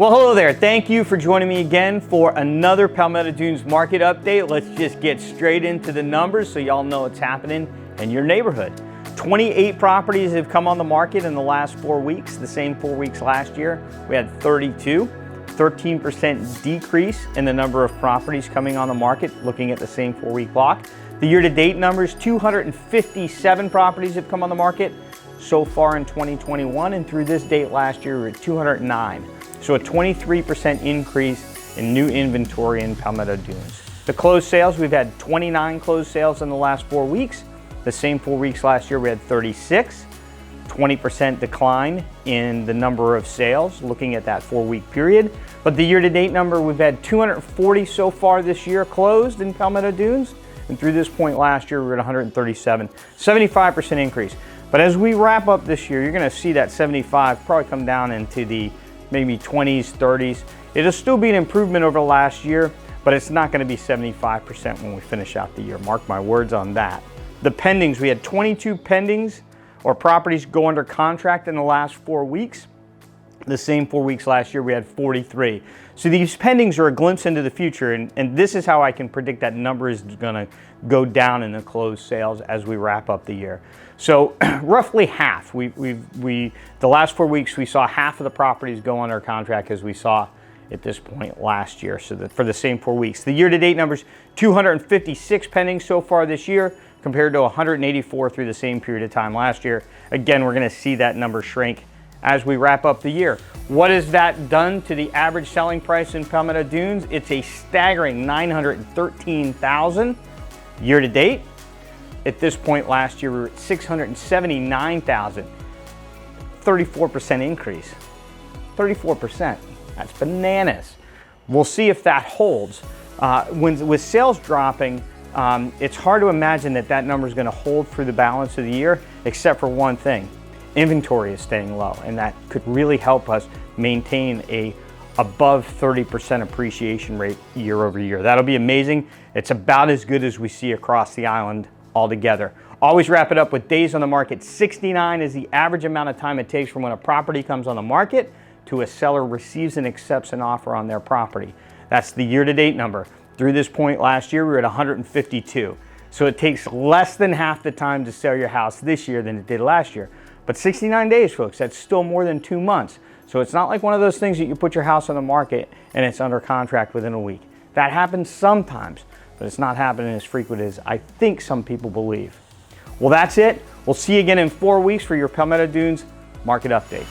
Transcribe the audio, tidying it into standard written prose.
Well, hello there. Thank you for joining me again for another Palmetto Dunes market update. Let's just get straight into the numbers so y'all know what's happening in your neighborhood. 28 properties have come on the market in the last 4 weeks. The same 4 weeks last year, we had 32. 13% decrease in the number of properties coming on the market looking at the same 4-week block. The year-to-date numbers, 257 properties have come on the market so far in 2021, and through this date last year, we were at 209. So a 23% increase in new inventory in Palmetto Dunes. The closed sales, we've had 29 closed sales in the last 4 weeks. The same 4 weeks last year, we had 36. 20% decline in the number of sales looking at that 4-week period. But the year-to-date number, we've had 240 so far this year closed in Palmetto Dunes. And through this point last year, we were at 137, 75% increase. But as we wrap up this year, you're gonna see that 75 probably come down into the maybe 20s, 30s. It'll still be an improvement over last year, but it's not gonna be 75% when we finish out the year. Mark my words on that. The pendings, we had 22 pendings or properties go under contract in the last 4 weeks. The same 4 weeks last year, we had 43. So these pendings are a glimpse into the future, and this is how I can predict that number is gonna go down in the closed sales as we wrap up the year. So roughly half. The last 4 weeks, we saw half of the properties go under contract as we saw at this point last year, so that for the same 4 weeks. The year-to-date numbers, 256 pendings so far this year, compared to 184 through the same period of time last year. Again, we're gonna see that number shrink as we wrap up the year. What has that done to the average selling price in Palmetto Dunes? It's a staggering $913,000 year to date. At this point last year, we were at $679,000, 34% increase, 34%, that's bananas. We'll see if that holds. With sales dropping, it's hard to imagine that number is gonna hold through the balance of the year, except for one thing. Inventory is staying low, and that could really help us maintain a above 30% appreciation rate year over year. That'll be amazing. It's about as good as we see across the island altogether. Always wrap it up with days on the market. 69 is the average amount of time it takes from when a property comes on the market to a seller receives and accepts an offer on their property. That's the year-to-date number. Through this point last year, we were at 152. So it takes less than half the time to sell your house this year than it did last year. But 69 days, folks, that's still more than 2 months. So it's not like one of those things that you put your house on the market and it's under contract within a week. That happens sometimes, but it's not happening as frequent as I think some people believe. Well, that's it. We'll see you again in 4 weeks for your Palmetto Dunes market update.